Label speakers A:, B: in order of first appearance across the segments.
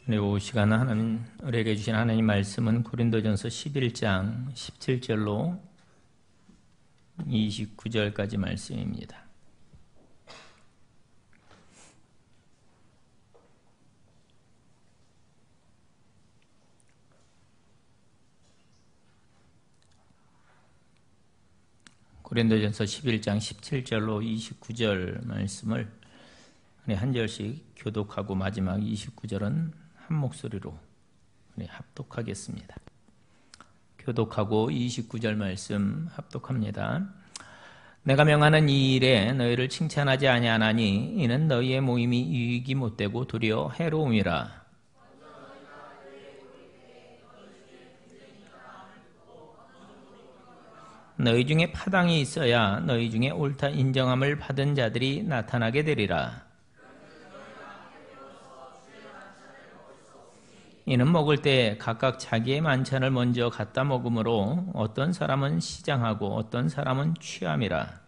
A: 이 시간 하나님 우리에게 주신 하나님 말씀은 고린도전서 11장 17절로 29절까지 말씀입니다. 고린도전서 11장 17절로 29절 말씀을 한 절씩 교독하고 마지막 29절은 한 목소리로 합독하겠습니다. 교독하고 29절 말씀 합독합니다. 내가 명하는 이 일에 너희를 칭찬하지 아니하나니 이는 너희의 모임이 유익이 못되고 도리어 해로움이라. 너희 중에 파당이 있어야 너희 중에 옳다 인정함을 받은 자들이 나타나게 되리라. 이는 먹을 때 각각 자기의 만찬을 먼저 갖다 먹으므로 어떤 사람은 시장하고 어떤 사람은 취함이라.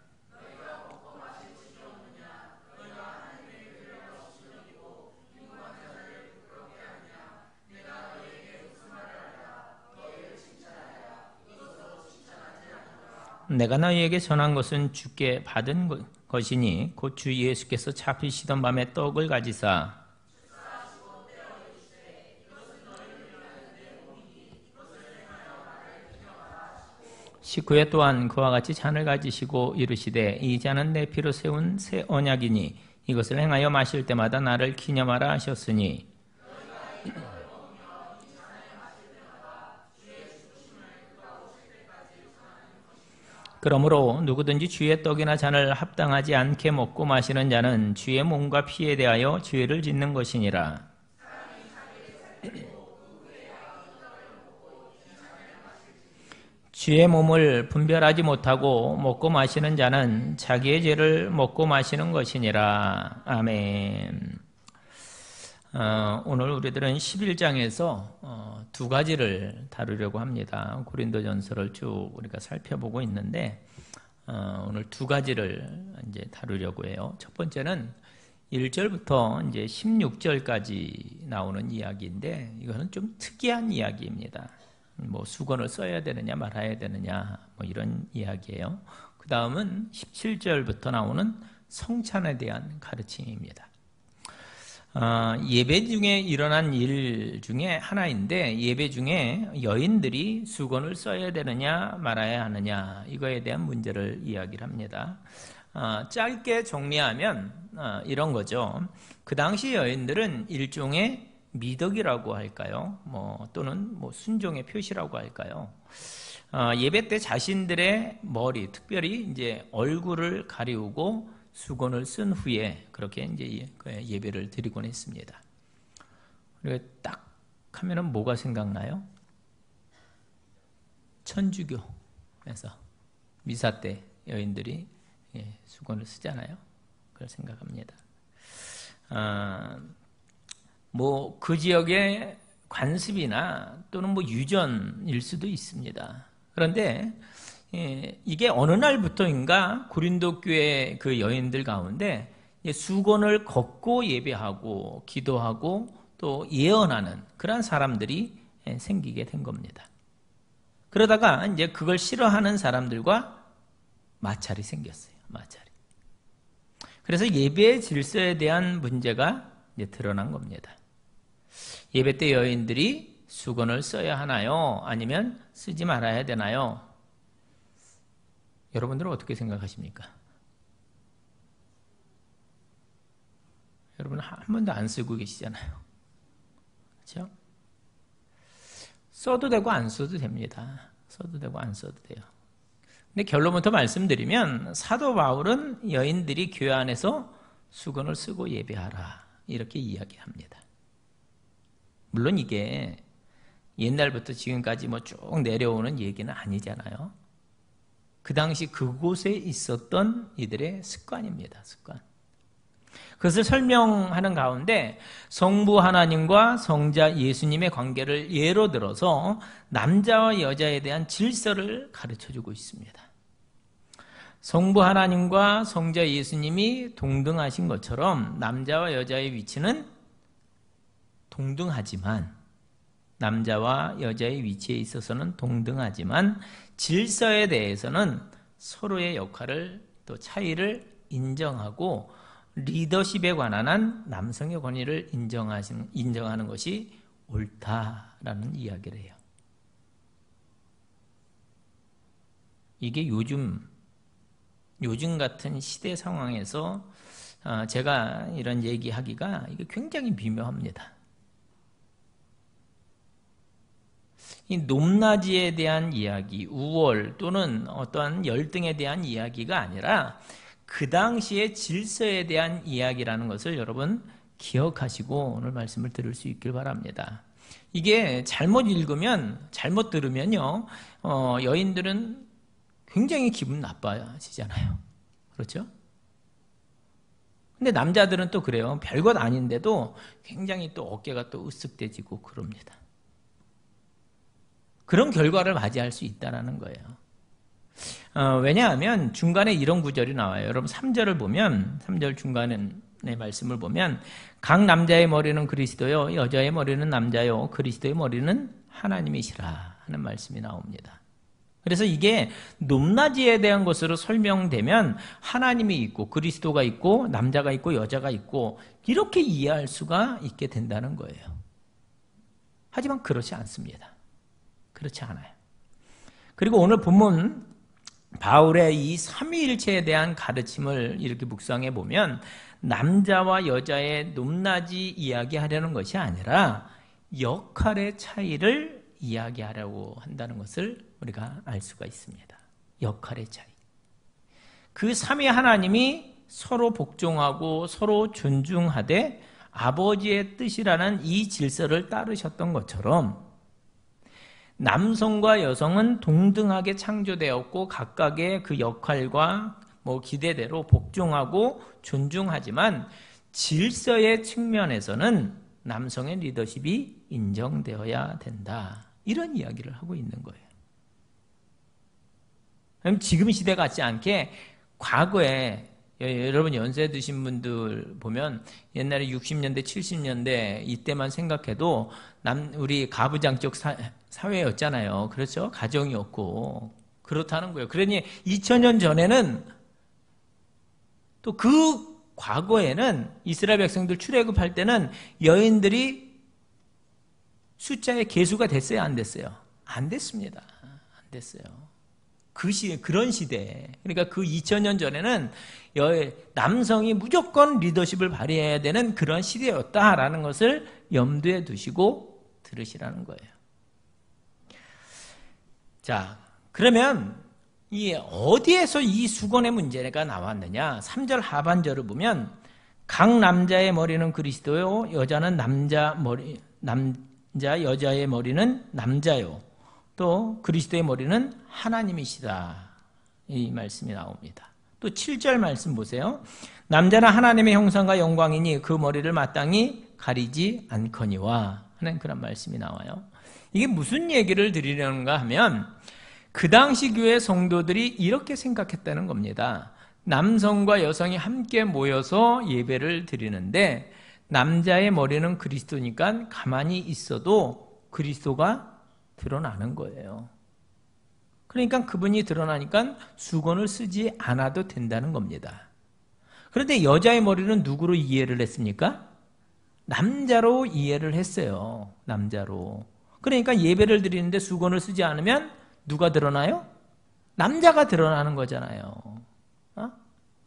A: 내가 너희에게 전한 것은 주께 받은 것이니 곧 주 예수께서 잡히시던 밤에 떡을 가지사 식후에 또한 그와 같이 잔을 가지시고 이르시되 이 잔은 내 피로 세운 새 언약이니 이것을 행하여 마실 때마다 나를 기념하라 하셨으니 그러므로 누구든지 주의 떡이나 잔을 합당하지 않게 먹고 마시는 자는 주의 몸과 피에 대하여 죄를 짓는 것이니라. 주의 몸을 분별하지 못하고 먹고 마시는 자는 자기의 죄를 먹고 마시는 것이니라. 아멘. 오늘 우리들은 11장에서 두 가지를 다루려고 합니다. 고린도전서를 쭉 우리가 살펴보고 있는데 오늘 두 가지를 이제 다루려고 해요. 첫 번째는 1절부터 이제 16절까지 나오는 이야기인데 이거는 좀 특이한 이야기입니다. 뭐 수건을 써야 되느냐 말아야 되느냐 뭐 이런 이야기예요. 그 다음은 17절부터 나오는 성찬에 대한 가르침입니다. 예배 중에 일어난 일 중에 하나인데 예배 중에 여인들이 수건을 써야 되느냐 말아야 하느냐 이거에 대한 문제를 이야기를 합니다. 짧게 정리하면 이런 거죠. 그 당시 여인들은 일종의 미덕이라고 할까요? 또는 순종의 표시라고 할까요? 예배 때 자신들의 머리, 특별히 이제 얼굴을 가리우고 수건을 쓴 후에 그렇게 이제 예배를 드리곤 했습니다. 그리고 딱 하면은 뭐가 생각나요? 천주교에서 미사 때 여인들이 수건을 쓰잖아요. 그걸 생각합니다. 그 지역의 관습이나 또는 유전일 수도 있습니다. 그런데 이게 어느 날부터인가 고린도 교회 그 여인들 가운데 수건을 걷고 예배하고 기도하고 또 예언하는 그런 사람들이 생기게 된 겁니다. 그러다가 이제 그걸 싫어하는 사람들과 마찰이 생겼어요. 마찰이. 그래서 예배의 질서에 대한 문제가 이제 드러난 겁니다. 예배 때 여인들이 수건을 써야 하나요? 아니면 쓰지 말아야 되나요? 여러분들은 어떻게 생각하십니까? 여러분 한 번도 안 쓰고 계시잖아요. 그렇죠? 써도 되고 안 써도 됩니다. 써도 되고 안 써도 돼요. 근데 결론부터 말씀드리면 사도 바울은 여인들이 교회 안에서 수건을 쓰고 예배하라 이렇게 이야기합니다. 물론 이게 옛날부터 지금까지 쭉 내려오는 얘기는 아니잖아요. 그 당시 그곳에 있었던 이들의 습관입니다. 습관. 그것을 설명하는 가운데 성부 하나님과 성자 예수님의 관계를 예로 들어서 남자와 여자에 대한 질서를 가르쳐주고 있습니다. 성부 하나님과 성자 예수님이 동등하신 것처럼 남자와 여자의 위치는 동등하지만, 남자와 여자의 위치에 있어서는 동등하지만 질서에 대해서는 서로의 역할을 또 차이를 인정하고 리더십에 관한 한 남성의 권위를 인정하는 것이 옳다라는 이야기를 해요. 이게 요즘 같은 시대 상황에서 제가 이런 얘기하기가 이게 굉장히 미묘합니다. 이 높낮이에 대한 이야기, 우월 또는 어떠한 열등에 대한 이야기가 아니라 그 당시의 질서에 대한 이야기라는 것을 여러분 기억하시고 오늘 말씀을 들을 수 있길 바랍니다. 이게 잘못 읽으면, 잘못 들으면요, 여인들은 굉장히 기분 나빠지잖아요. 그렇죠? 근데 남자들은 또 그래요. 별것 아닌데도 굉장히 또 어깨가 또 으쓱대지고 그럽니다. 그런 결과를 맞이할 수 있다는 거예요. 왜냐하면 중간에 이런 구절이 나와요. 여러분 3절을 보면, 3절 중간의 말씀을 보면 각 남자의 머리는 그리스도요, 여자의 머리는 남자요, 그리스도의 머리는 하나님이시라 하는 말씀이 나옵니다. 그래서 이게 높낮이에 대한 것으로 설명되면 하나님이 있고 그리스도가 있고 남자가 있고 여자가 있고 이렇게 이해할 수가 있게 된다는 거예요. 하지만 그렇지 않습니다. 그렇지 않아요. 그리고 오늘 본문 바울의 이 삼위일체에 대한 가르침을 이렇게 묵상해 보면 남자와 여자의 높낮이 이야기하려는 것이 아니라 역할의 차이를 이야기하려고 한다는 것을 우리가 알 수가 있습니다. 역할의 차이. 그 삼위 하나님이 서로 복종하고 서로 존중하되 아버지의 뜻이라는 이 질서를 따르셨던 것처럼 남성과 여성은 동등하게 창조되었고 각각의 그 역할과 기대대로 복종하고 존중하지만 질서의 측면에서는 남성의 리더십이 인정되어야 된다. 이런 이야기를 하고 있는 거예요. 그럼 지금 시대 같지 않게 과거에 여러분 연세 드신 분들 보면 옛날에 60년대, 70년대 이때만 생각해도 우리 가부장적 사회였잖아요. 그렇죠? 가정이었고 그렇다는 거예요. 그러니 2000년 전에는 또 그 과거에는 이스라엘 백성들 출애굽할 때는 여인들이 숫자의 계수가 됐어요? 안 됐어요? 안 됐습니다. 안 됐어요. 그런 시대, 그러니까 그 2000년 전에는 남성이 무조건 리더십을 발휘해야 되는 그런 시대였다라는 것을 염두에 두시고 들으시라는 거예요. 자, 그러면 어디에서 이 수건의 문제가 나왔느냐? 3절 하반절을 보면 각 남자의 머리는 그리스도요, 여자의 머리는 남자요, 또 그리스도의 머리는 하나님이시다. 이 말씀이 나옵니다. 또 7절 말씀 보세요. 남자는 하나님의 형상과 영광이니 그 머리를 마땅히 가리지 않거니와 하는 그런 말씀이 나와요. 이게 무슨 얘기를 드리려는가 하면 그 당시 교회 성도들이 이렇게 생각했다는 겁니다. 남성과 여성이 함께 모여서 예배를 드리는데 남자의 머리는 그리스도니까 가만히 있어도 그리스도가 드러나는 거예요. 그러니까 그분이 드러나니까 수건을 쓰지 않아도 된다는 겁니다. 그런데 여자의 머리는 누구로 이해를 했습니까? 남자로 이해를 했어요. 남자로. 그러니까 예배를 드리는데 수건을 쓰지 않으면 누가 드러나요? 남자가 드러나는 거잖아요.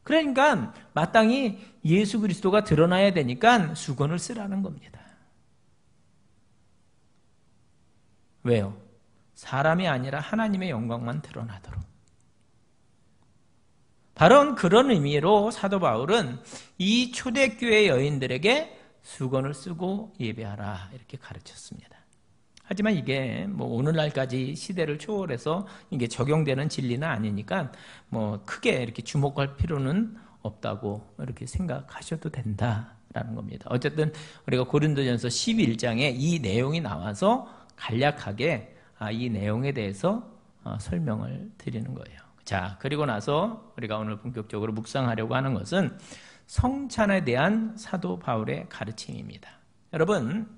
A: 그러니까 마땅히 예수 그리스도가 드러나야 되니까 수건을 쓰라는 겁니다. 왜요? 사람이 아니라 하나님의 영광만 드러나도록. 바로 그런 의미로 사도 바울은 이 초대교회 여인들에게 수건을 쓰고 예배하라 이렇게 가르쳤습니다. 하지만 이게 오늘날까지 시대를 초월해서 이게 적용되는 진리는 아니니까 크게 이렇게 주목할 필요는 없다고 이렇게 생각하셔도 된다라는 겁니다. 어쨌든 우리가 고린도전서 11장에 이 내용이 나와서 간략하게 이 내용에 대해서 설명을 드리는 거예요. 자, 그리고 나서 우리가 오늘 본격적으로 묵상하려고 하는 것은 성찬에 대한 사도 바울의 가르침입니다. 여러분,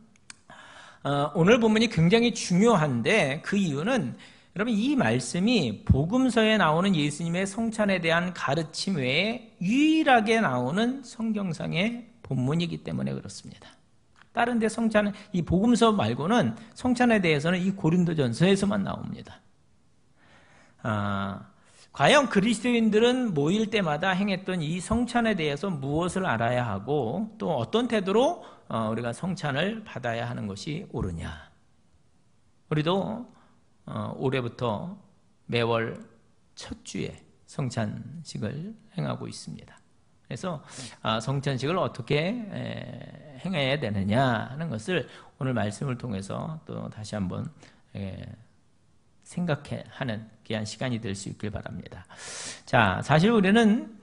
A: 오늘 본문이 굉장히 중요한데 그 이유는 여러분 이 말씀이 복음서에 나오는 예수님의 성찬에 대한 가르침 외에 유일하게 나오는 성경상의 본문이기 때문에 그렇습니다. 다른 데 성찬은 이 복음서 말고는 성찬에 대해서는 이 고린도전서에서만 나옵니다. 과연 그리스도인들은 모일 때마다 행했던 이 성찬에 대해서 무엇을 알아야 하고 또 어떤 태도로 우리가 성찬을 받아야 하는 것이 옳으냐. 우리도 올해부터 매월 첫 주에 성찬식을 행하고 있습니다. 그래서 성찬식을 어떻게 행해야 되느냐 하는 것을 오늘 말씀을 통해서 또 다시 한번 생각하는 귀한 시간이 될 수 있길 바랍니다. 자, 사실 우리는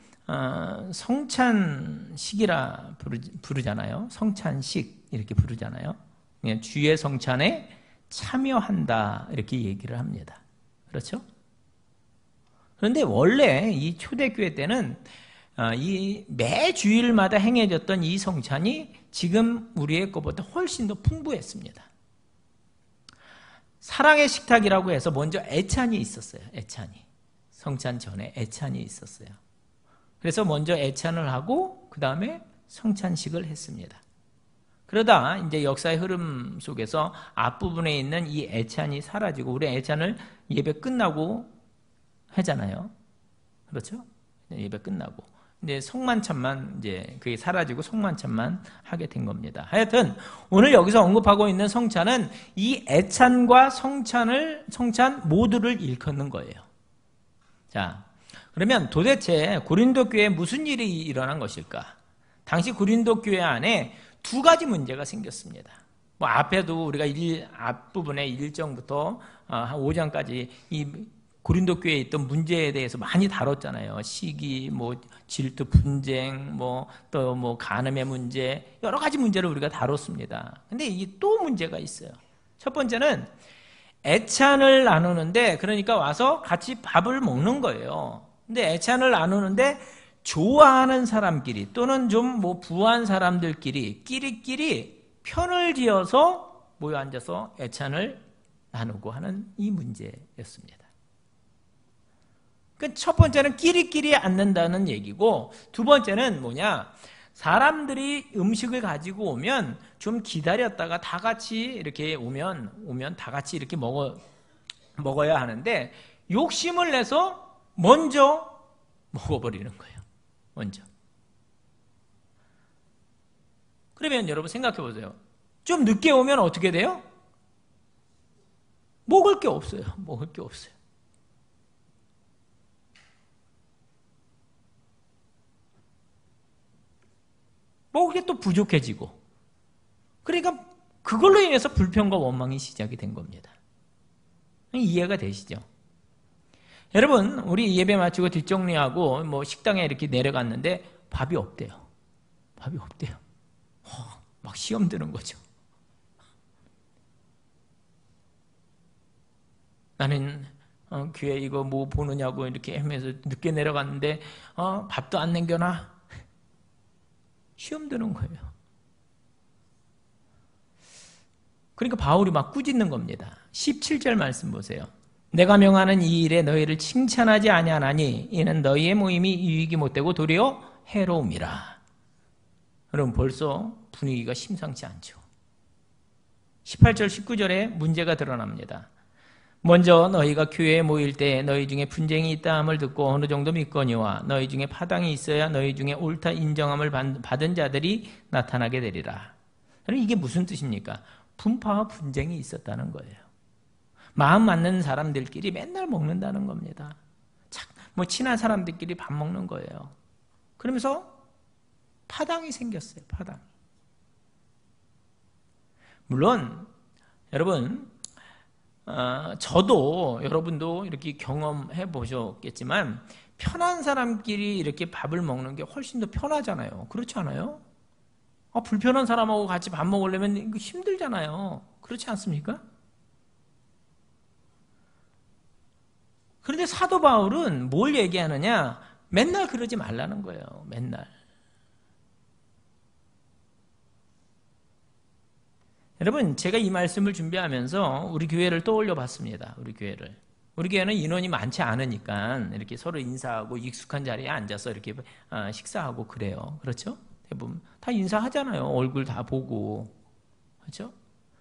A: 성찬식이라 부르잖아요. 성찬식 이렇게 부르잖아요. 주의 성찬에 참여한다 이렇게 얘기를 합니다. 그렇죠? 그런데 원래 이 초대교회 때는 이 매 주일마다 행해졌던 이 성찬이 지금 우리의 것보다 훨씬 더 풍부했습니다. 사랑의 식탁이라고 해서 먼저 애찬이 있었어요. 애찬이. 성찬 전에 애찬이 있었어요. 그래서 먼저 애찬을 하고 그 다음에 성찬식을 했습니다. 그러다 이제 역사의 흐름 속에서 앞부분에 있는 이 애찬이 사라지고 우리 애찬을 예배 끝나고 하잖아요. 그렇죠? 예배 끝나고. 이제 성만찬만 이제 그게 사라지고 성만찬만 하게 된 겁니다. 하여튼 오늘 여기서 언급하고 있는 성찬은 이 애찬과 성찬 모두를 일컫는 거예요. 자, 그러면 도대체 고린도 교회에 무슨 일이 일어난 것일까? 당시 고린도 교회 안에 두 가지 문제가 생겼습니다. 뭐 앞에도 우리가 앞부분에 1장부터 한 5장까지 이 고린도 교회에 있던 문제에 대해서 많이 다뤘잖아요. 시기, 뭐 질투, 분쟁, 또 간음의 문제, 여러 가지 문제를 우리가 다뤘습니다. 근데 이게 또 문제가 있어요. 첫 번째는 애찬을 나누는데, 그러니까 와서 같이 밥을 먹는 거예요. 근데 애찬을 나누는데 좋아하는 사람끼리 또는 좀 부한 사람들끼리 끼리끼리 편을 지어서 모여 앉아서 애찬을 나누고 하는 이 문제였습니다. 첫 번째는 끼리끼리 앉는다는 얘기고, 두 번째는 뭐냐? 사람들이 음식을 가지고 오면 좀 기다렸다가 다 같이 이렇게 오면 다 같이 이렇게 먹어야 하는데 욕심을 내서 먼저 먹어버리는 거예요. 먼저. 그러면 여러분 생각해 보세요. 좀 늦게 오면 어떻게 돼요? 먹을 게 없어요. 먹을 게 없어요. 먹을 게 또 부족해지고. 그러니까 그걸로 인해서 불평과 원망이 시작이 된 겁니다. 이해가 되시죠? 여러분, 우리 예배 마치고 뒷정리하고 식당에 이렇게 내려갔는데 밥이 없대요. 밥이 없대요. 막 시험 드는 거죠. 나는 교회 이거 뭐 보느냐고 이렇게 헤매서 늦게 내려갔는데 밥도 안 남겨놔. 시험 드는 거예요. 그러니까 바울이 막 꾸짖는 겁니다. 17절 말씀 보세요. 내가 명하는 이 일에 너희를 칭찬하지 아니하나니 이는 너희의 모임이 유익이 못되고 도리어 해로움이라. 여러분 벌써 분위기가 심상치 않죠. 18절 19절에 문제가 드러납니다. 먼저 너희가 교회에 모일 때 너희 중에 분쟁이 있다함을 듣고 어느 정도 믿거니와 너희 중에 파당이 있어야 너희 중에 옳다 인정함을 받은 자들이 나타나게 되리라. 그럼 이게 무슨 뜻입니까? 분파와 분쟁이 있었다는 거예요. 마음 맞는 사람들끼리 맨날 먹는다는 겁니다. 친한 사람들끼리 밥 먹는 거예요. 그러면서 파당이 생겼어요. 파당. 물론 여러분 저도 여러분도 이렇게 경험해 보셨겠지만 편한 사람끼리 이렇게 밥을 먹는 게 훨씬 더 편하잖아요. 그렇지 않아요? 불편한 사람하고 같이 밥 먹으려면 이거 힘들잖아요. 그렇지 않습니까? 그런데 사도 바울은 뭘 얘기하느냐? 맨날 그러지 말라는 거예요. 맨날. 여러분, 제가 이 말씀을 준비하면서 우리 교회를 떠올려 봤습니다. 우리 교회를. 우리 교회는 인원이 많지 않으니까 이렇게 서로 인사하고 익숙한 자리에 앉아서 이렇게 식사하고 그래요. 그렇죠? 대부분 다 인사하잖아요. 얼굴 다 보고. 그렇죠?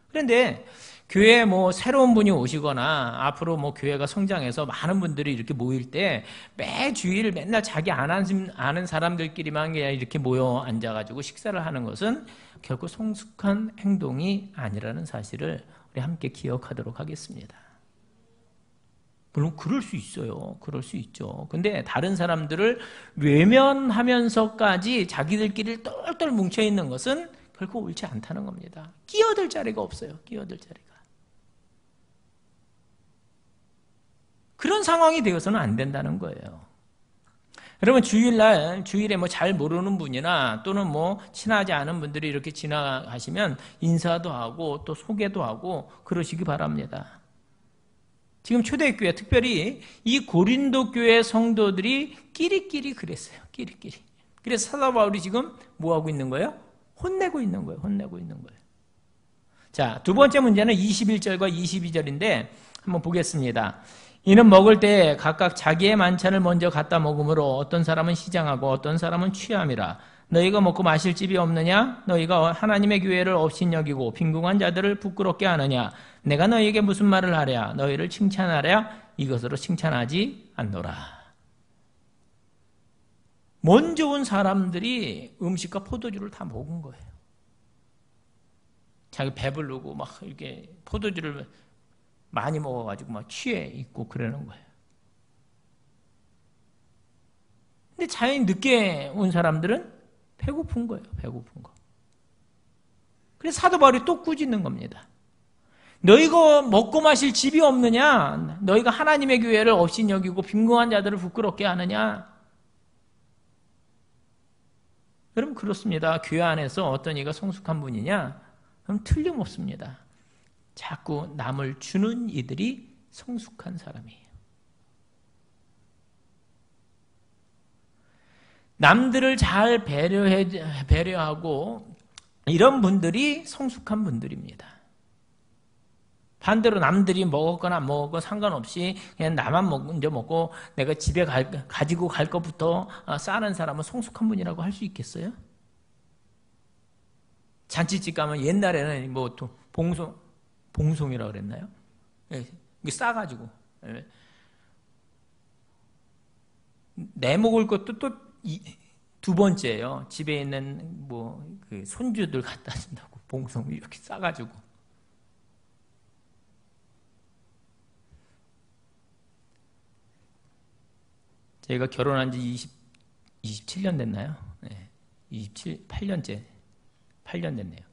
A: 그런데 교회에 뭐 새로운 분이 오시거나 앞으로 뭐 교회가 성장해서 많은 분들이 이렇게 모일 때 매 주일 맨날 자기 아는 사람들끼리만 그냥 이렇게 모여 앉아가지고 식사를 하는 것은 결코 성숙한 행동이 아니라는 사실을 우리 함께 기억하도록 하겠습니다. 물론 그럴 수 있어요. 그럴 수 있죠. 근데 다른 사람들을 외면하면서까지 자기들끼리 똘똘 뭉쳐있는 것은 결코 옳지 않다는 겁니다. 끼어들 자리가 없어요. 끼어들 자리가. 그런 상황이 되어서는 안 된다는 거예요. 여러분, 주일에 뭐 잘 모르는 분이나 또는 뭐 친하지 않은 분들이 이렇게 지나가시면 인사도 하고 또 소개도 하고 그러시기 바랍니다. 지금 초대교회, 특별히 이 고린도 교회 성도들이 끼리끼리 그랬어요. 끼리끼리. 그래서 사도 바울이 지금 뭐 하고 있는 거예요? 혼내고 있는 거예요. 혼내고 있는 거예요. 자, 두 번째 문제는 21절과 22절인데 한번 보겠습니다. 이는 먹을 때 각각 자기의 만찬을 먼저 갖다 먹으므로 어떤 사람은 시장하고 어떤 사람은 취함이라. 너희가 먹고 마실 집이 없느냐? 너희가 하나님의 교회를 업신여기고 빈궁한 자들을 부끄럽게 하느냐? 내가 너희에게 무슨 말을 하랴? 너희를 칭찬하랴? 이것으로 칭찬하지 않노라. 먼저 온 사람들이 음식과 포도주를 다 먹은 거예요. 자기 배부르고 막 이렇게 포도주를 많이 먹어가지고 막 취해 있고 그러는 거예요. 근데 자연히 늦게 온 사람들은 배고픈 거예요. 배고픈 거. 그래서 사도 바울이 또 꾸짖는 겁니다. 너희가 먹고 마실 집이 없느냐? 너희가 하나님의 교회를 업신여기고 빈궁한 자들을 부끄럽게 하느냐? 여러분, 그렇습니다. 교회 안에서 어떤 이가 성숙한 분이냐? 그럼 틀림없습니다. 자꾸 남을 주는 이들이 성숙한 사람이에요. 남들을 잘 배려하고 이런 분들이 성숙한 분들입니다. 반대로 남들이 먹었거나 안 먹었거나 상관없이 그냥 나만 먼저 먹고 내가 집에 가지고 갈 것부터 싸는 사람은 성숙한 분이라고 할 수 있겠어요? 잔치집 가면 옛날에는 뭐 봉송이라고 그랬나요? 이게 싸가지고 내 먹을 것도 또 두 번째예요. 집에 있는 뭐 그 손주들 갖다 준다고 봉송 이렇게 싸가지고. 제가 결혼한 지 27년 됐나요? 네, 8년 됐네요.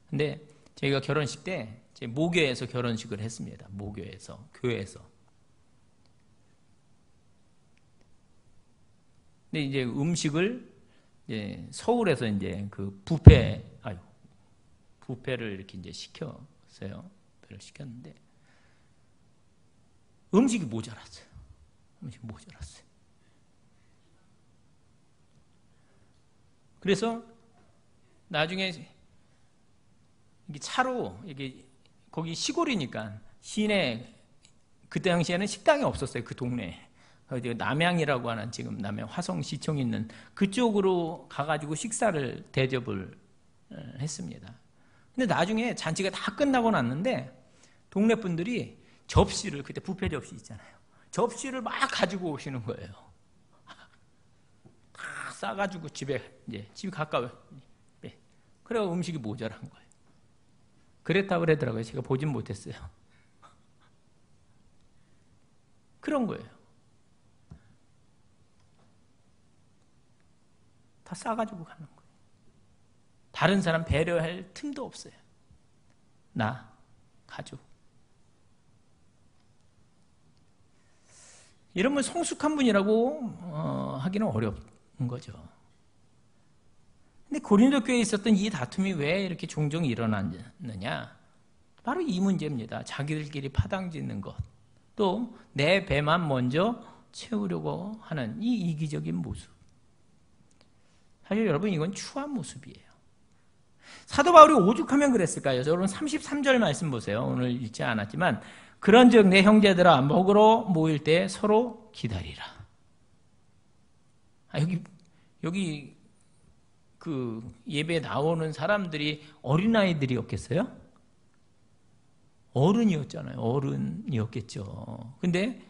A: 근데 저희가 결혼식 때 모교에서 결혼식을 했습니다. 모교에서, 교회에서. 근데 이제 음식을 서울에서 이제 그 뷔페를 이렇게 이제 시켰어요. 뷔페를 시켰는데 음식이 모자랐어요. 그래서 나중에 이게 차로 거기 시골이니까 시내 그때 당시에는 식당이 없었어요. 그 동네에. 남양이라고 하는 지금 남양 화성시청 있는 그쪽으로 가가지고 식사를 대접을 했습니다. 근데 나중에 잔치가 다 끝나고 났는데 동네 분들이 접시를, 그때 뷔페 접시 있잖아요. 접시를 막 가지고 오시는 거예요. 다 싸가지고 집이 가까워요. 그래서 음식이 모자란 거예요. 그랬다고 그러더라고요. 제가 보진 못했어요. 그런 거예요. 다 싸가지고 가는 거예요. 다른 사람 배려할 틈도 없어요. 나, 가족. 이러면 성숙한 분이라고 하기는 어려운 거죠. 근데 고린도 교회에 있었던 이 다툼이 왜 이렇게 종종 일어났느냐? 바로 이 문제입니다. 자기들끼리 파당짓는 것. 또 내 배만 먼저 채우려고 하는 이 이기적인 모습. 사실 여러분, 이건 추한 모습이에요. 사도 바울이 오죽하면 그랬을까요? 여러분 33절 말씀 보세요. 오늘 읽지 않았지만 그런즉 내 형제들아 먹으러 모일 때 서로 기다리라. 여기 그 예배에 나오는 사람들이 어린아이들이었겠어요? 어른이었잖아요. 어른이었겠죠. 근데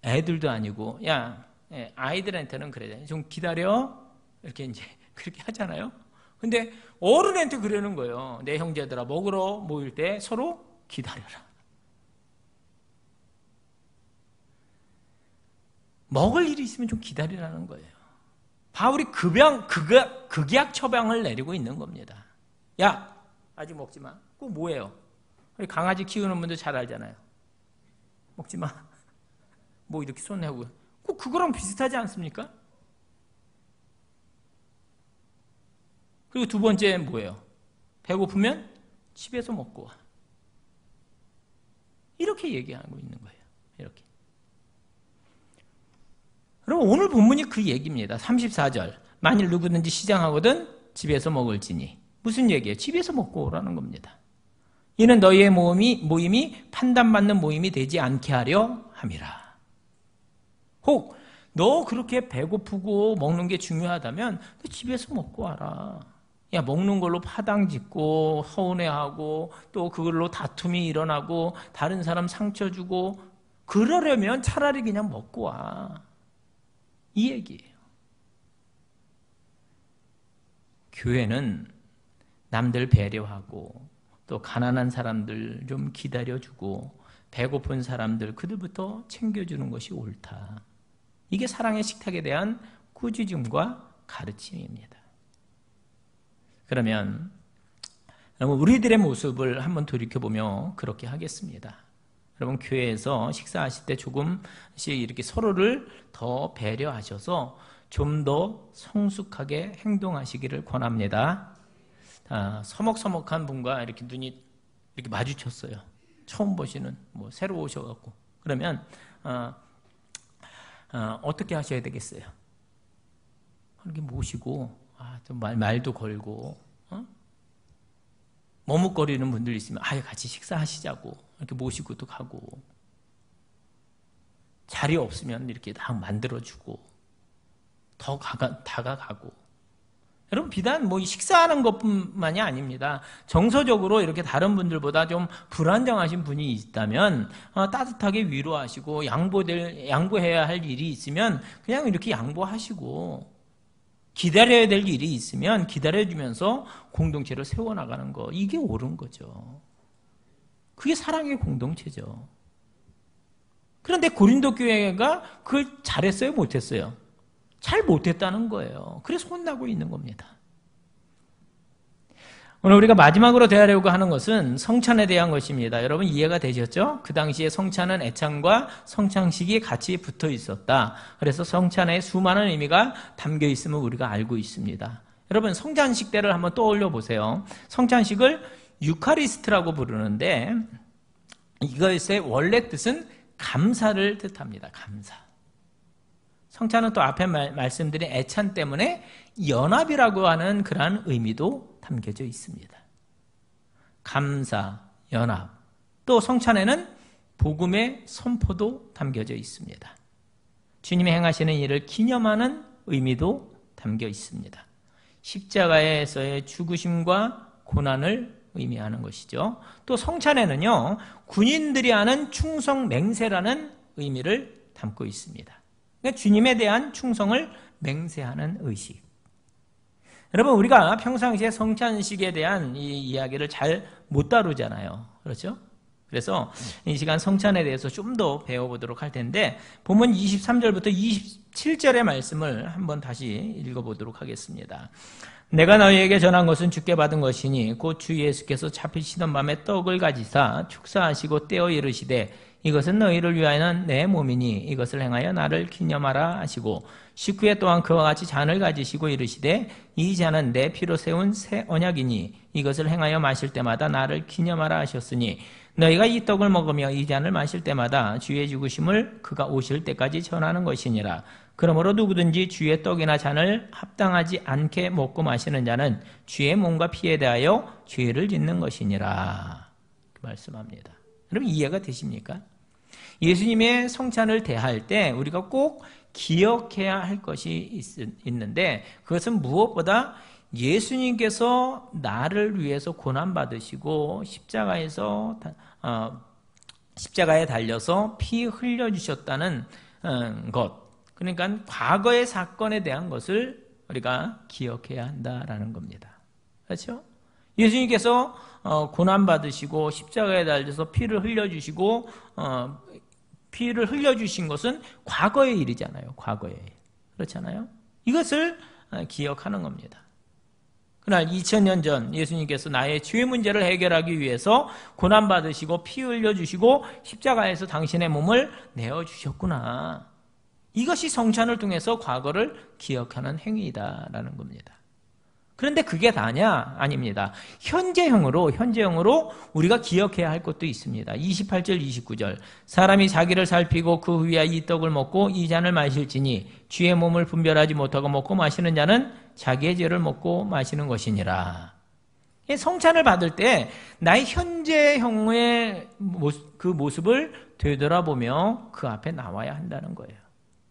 A: 애들도 아니고 야 아이들한테는 그래 좀 기다려 이렇게 이제 그렇게 하잖아요. 근데 어른한테 그러는 거예요. 내 형제들아 먹으러 모일 때 서로 기다려라. 먹을 일이 있으면 좀 기다리라는 거예요. 바울이 극약 처방을 내리고 있는 겁니다. 야 아직 먹지 마. 그거 뭐예요? 우리 강아지 키우는 분들 잘 알잖아요. 먹지 마. 뭐 이렇게 손 내고 그거랑 비슷하지 않습니까? 그리고 두 번째 뭐예요? 배고프면 집에서 먹고 와. 이렇게 얘기하고 있는 거예요. 이렇게. 그럼 오늘 본문이 그 얘기입니다. 34절. 만일 누구든지 시장하거든 집에서 먹을지니. 무슨 얘기예요? 집에서 먹고 오라는 겁니다. 이는 너희의 모임이 판단받는 모임이 되지 않게 하려 함이라. 혹 너 그렇게 배고프고 먹는 게 중요하다면 집에서 먹고 와라. 야 먹는 걸로 파당 짓고 서운해하고 또 그걸로 다툼이 일어나고 다른 사람 상처 주고 그러려면 차라리 그냥 먹고 와. 이 얘기예요. 교회는 남들 배려하고 또 가난한 사람들 좀 기다려주고 배고픈 사람들 그들부터 챙겨주는 것이 옳다. 이게 사랑의 식탁에 대한 꾸짖음과 가르침입니다. 그러면 우리들의 모습을 한번 돌이켜보며 그렇게 하겠습니다. 여러분 교회에서 식사하실 때 조금씩 이렇게 서로를 더 배려하셔서 좀 더 성숙하게 행동하시기를 권합니다. 서먹서먹한 분과 이렇게 눈이 이렇게 마주쳤어요. 처음 보시는 새로 오셔갖고 그러면 어떻게 하셔야 되겠어요? 이렇게 모시고 좀 말도 걸고 머뭇거리는 분들 있으면 같이 식사하시자고 이렇게 모시고도 가고 자리 없으면 이렇게 다 만들어주고 더 다가가고 여러분 비단 식사하는 것뿐만이 아닙니다. 정서적으로 이렇게 다른 분들보다 좀 불안정하신 분이 있다면 따뜻하게 위로하시고 양보해야 할 일이 있으면 그냥 이렇게 양보하시고 기다려야 될 일이 있으면 기다려주면서 공동체를 세워나가는 거 이게 옳은 거죠. 그게 사랑의 공동체죠. 그런데 고린도 교회가 그걸 잘했어요? 못했어요? 잘 못했다는 거예요. 그래서 혼나고 있는 겁니다. 오늘 우리가 마지막으로 대하려고 하는 것은 성찬에 대한 것입니다. 여러분 이해가 되셨죠? 그 당시에 성찬은 애찬과 성찬식이 같이 붙어 있었다. 그래서 성찬에 수많은 의미가 담겨 있음을 우리가 알고 있습니다. 여러분 성찬식 때를 한번 떠올려 보세요. 성찬식을 유카리스트라고 부르는데 이것의 원래 뜻은 감사를 뜻합니다. 감사. 성찬은 또 앞에 말씀드린 애찬 때문에 연합이라고 하는 그러한 의미도 담겨져 있습니다. 감사, 연합. 또 성찬에는 복음의 선포도 담겨져 있습니다. 주님이 행하시는 일을 기념하는 의미도 담겨 있습니다. 십자가에서의 죽으심과 고난을 의미하는 것이죠. 또 성찬에는요, 군인들이 하는 충성 맹세라는 의미를 담고 있습니다. 그러니까 주님에 대한 충성을 맹세하는 의식. 여러분 우리가 평상시에 성찬식에 대한 이 이야기를 잘 못 다루잖아요. 그렇죠? 그래서 이 시간 성찬에 대해서 좀 더 배워보도록 할 텐데 본문 23절부터 27절의 말씀을 한번 다시 읽어보도록 하겠습니다. 내가 너희에게 전한 것은 주께 받은 것이니 곧 주 예수께서 잡히시던 밤에 떡을 가지사 축사하시고 떼어 이르시되 이것은 너희를 위하여는 내 몸이니 이것을 행하여 나를 기념하라 하시고 식후에 또한 그와 같이 잔을 가지시고 이르시되 이 잔은 내 피로 세운 새 언약이니 이것을 행하여 마실 때마다 나를 기념하라 하셨으니 너희가 이 떡을 먹으며 이 잔을 마실 때마다 주의 죽으심을 그가 오실 때까지 전하는 것이니라. 그러므로 누구든지 주의 떡이나 잔을 합당하지 않게 먹고 마시는 자는 주의 몸과 피에 대하여 죄를 짓는 것이니라 말씀합니다. 여러분 이해가 되십니까? 예수님의 성찬을 대할 때 우리가 꼭 기억해야 할 것이 있는데 그것은 무엇보다 예수님께서 나를 위해서 고난받으시고 십자가에 달려서 피 흘려주셨다는 것, 그러니까 과거의 사건에 대한 것을 우리가 기억해야 한다라는 겁니다. 그렇죠? 예수님께서 고난받으시고 십자가에 달려서 피를 흘려주시고 피를 흘려주신 것은 과거의 일이잖아요. 과거의 일. 그렇잖아요? 이것을 기억하는 겁니다. 그날 2000년 전 예수님께서 나의 죄 문제를 해결하기 위해서 고난받으시고 피 흘려주시고 십자가에서 당신의 몸을 내어주셨구나. 이것이 성찬을 통해서 과거를 기억하는 행위이다라는 겁니다. 그런데 그게 다냐? 아닙니다. 현재형으로 우리가 기억해야 할 것도 있습니다. 28절, 29절. 사람이 자기를 살피고 그 위에 이 떡을 먹고 이 잔을 마실지니 주의 몸을 분별하지 못하고 먹고 마시는 자는 자기의 죄를 먹고 마시는 것이니라. 성찬을 받을 때 나의 현재형의 그 모습을 되돌아보며 그 앞에 나와야 한다는 거예요.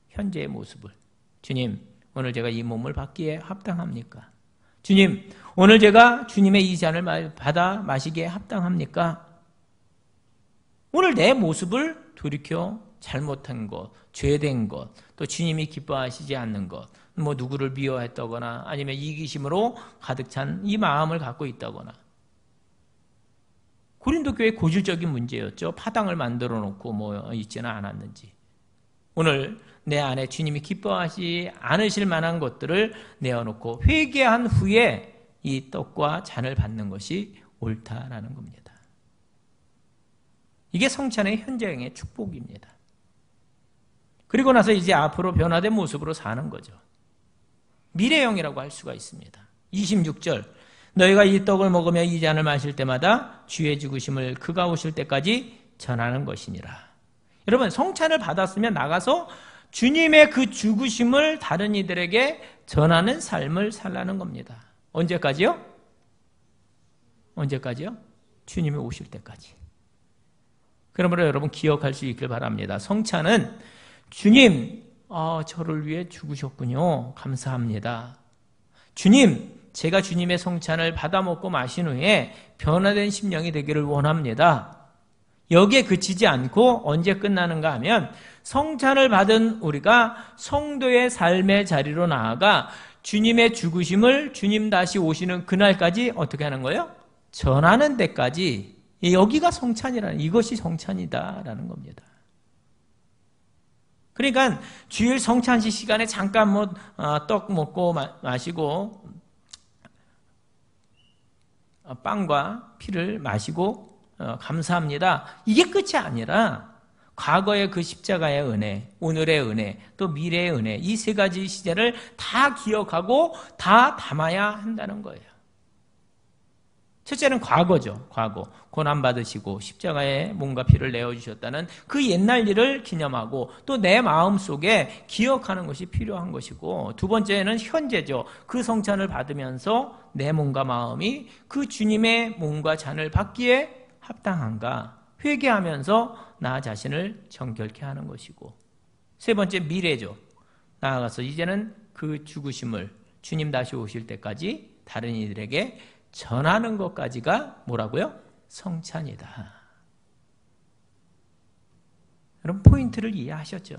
A: 현재의 모습을. 주님, 오늘 제가 이 몸을 받기에 합당합니까? 주님, 오늘 제가 주님의 이 잔을 받아 마시기에 합당합니까? 오늘 내 모습을 돌이켜 잘못한 것, 죄된 것, 또 주님이 기뻐하시지 않는 것, 뭐 누구를 미워했다거나 아니면 이기심으로 가득 찬 이 마음을 갖고 있다거나. 고린도 교회 고질적인 문제였죠. 파당을 만들어 놓고 뭐 있지는 않았는지. 오늘 내 안에 주님이 기뻐하지 않으실 만한 것들을 내어놓고 회개한 후에 이 떡과 잔을 받는 것이 옳다라는 겁니다. 이게 성찬의 현재형의 축복입니다. 그리고 나서 이제 앞으로 변화된 모습으로 사는 거죠. 미래형이라고 할 수가 있습니다. 26절. 너희가 이 떡을 먹으며 이 잔을 마실 때마다 주의 죽으심을 그가 오실 때까지 전하는 것이니라. 여러분, 성찬을 받았으면 나가서 주님의 그 죽으심을 다른 이들에게 전하는 삶을 살라는 겁니다. 언제까지요? 언제까지요? 주님이 오실 때까지. 그러므로 여러분 기억할 수 있길 바랍니다. 성찬은 주님, 저를 위해 죽으셨군요. 감사합니다. 주님, 제가 주님의 성찬을 받아 먹고 마신 후에 변화된 심령이 되기를 원합니다. 여기에 그치지 않고 언제 끝나는가 하면 성찬을 받은 우리가 성도의 삶의 자리로 나아가 주님의 죽으심을 주님 다시 오시는 그날까지 어떻게 하는 거예요? 전하는 데까지. 여기가 성찬이라는, 이것이 성찬이다라는 겁니다. 그러니까 주일 성찬식 시간에 잠깐 떡 먹고 마시고 빵과 피를 마시고 감사합니다. 이게 끝이 아니라 과거의 그 십자가의 은혜, 오늘의 은혜, 또 미래의 은혜, 이 세 가지 시제를 다 기억하고 다 담아야 한다는 거예요. 첫째는 과거죠. 과거. 고난받으시고 십자가에 몸과 피를 내어주셨다는 그 옛날 일을 기념하고 또 내 마음속에 기억하는 것이 필요한 것이고, 두 번째는 현재죠. 그 성찬을 받으면서 내 몸과 마음이 그 주님의 몸과 잔을 받기에 합당한가 회개하면서 나 자신을 정결케 하는 것이고, 세 번째 미래죠. 나아가서 이제는 그 죽으심을 주님 다시 오실 때까지 다른 이들에게 전하는 것까지가 뭐라고요? 성찬이다. 여러분 포인트를 이해하셨죠?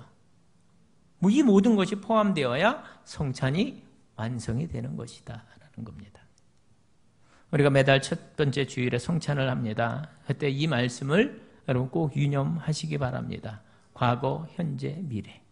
A: 이 모든 것이 포함되어야 성찬이 완성이 되는 것이다 라는 겁니다. 우리가 매달 첫 번째 주일에 성찬을 합니다. 그때 이 말씀을 여러분 꼭 유념하시기 바랍니다. 과거, 현재, 미래.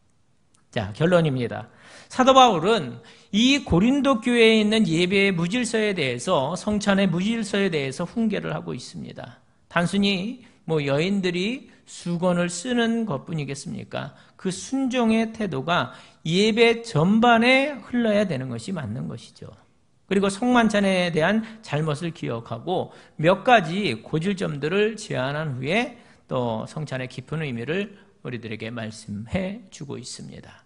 A: 자, 결론입니다. 사도 바울은 이 고린도 교회에 있는 예배의 무질서에 대해서, 성찬의 무질서에 대해서 훈계를 하고 있습니다. 단순히 여인들이 수건을 쓰는 것뿐이겠습니까? 그 순종의 태도가 예배 전반에 흘러야 되는 것이 맞는 것이죠. 그리고 성만찬에 대한 잘못을 기억하고 몇 가지 고질점들을 제안한 후에 또 성찬의 깊은 의미를 우리들에게 말씀해 주고 있습니다.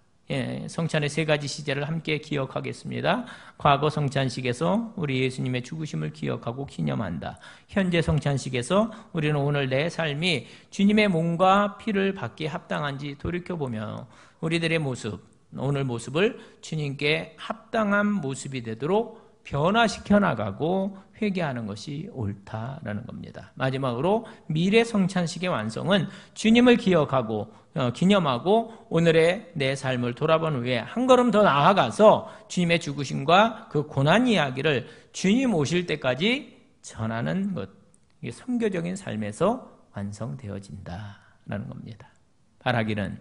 A: 성찬의 세 가지 시제를 함께 기억하겠습니다. 과거 성찬식에서 우리 예수님의 죽으심을 기억하고 기념한다. 현재 성찬식에서 우리는 오늘 내 삶이 주님의 몸과 피를 받기에 합당한지 돌이켜보며 우리들의 모습, 오늘 모습을 주님께 합당한 모습이 되도록 변화시켜 나가고 회개하는 것이 옳다라는 겁니다. 마지막으로 미래 성찬식의 완성은 주님을 기억하고 기념하고 오늘의 내 삶을 돌아본 후에 한 걸음 더 나아가서 주님의 죽으심과 그 고난 이야기를 주님 오실 때까지 전하는 것, 이게 선교적인 삶에서 완성되어진다라는 겁니다. 바라기는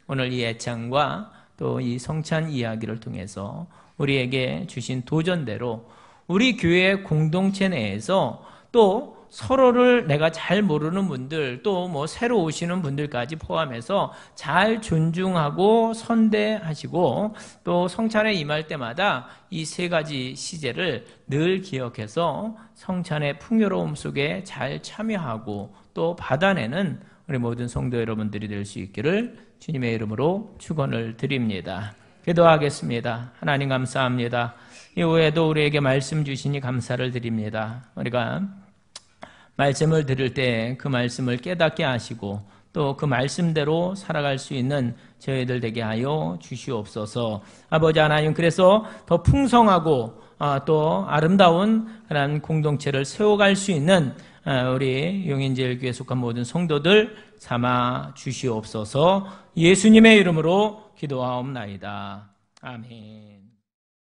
A: 오늘 이 애창과 또 이 성찬 이야기를 통해서 우리에게 주신 도전대로 우리 교회 공동체 내에서 또 서로를 내가 잘 모르는 분들 또 뭐 새로 오시는 분들까지 포함해서 잘 존중하고 선대하시고 또 성찬에 임할 때마다 이 세 가지 시제를 늘 기억해서 성찬의 풍요로움 속에 잘 참여하고 또 받아내는 우리 모든 성도 여러분들이 될 수 있기를 주님의 이름으로 축원을 드립니다. 기도하겠습니다. 하나님 감사합니다. 이후에도 우리에게 말씀 주시니 감사를 드립니다. 우리가 말씀을 들을 때 그 말씀을 깨닫게 하시고 또 그 말씀대로 살아갈 수 있는 저희들 되게 하여 주시옵소서. 아버지 하나님, 그래서 더 풍성하고 또 아름다운 그런 공동체를 세워갈 수 있는 우리 용인제일교회에 속한 모든 성도들 삼아 주시옵소서. 예수님의 이름으로 기도하옵나이다. 아멘.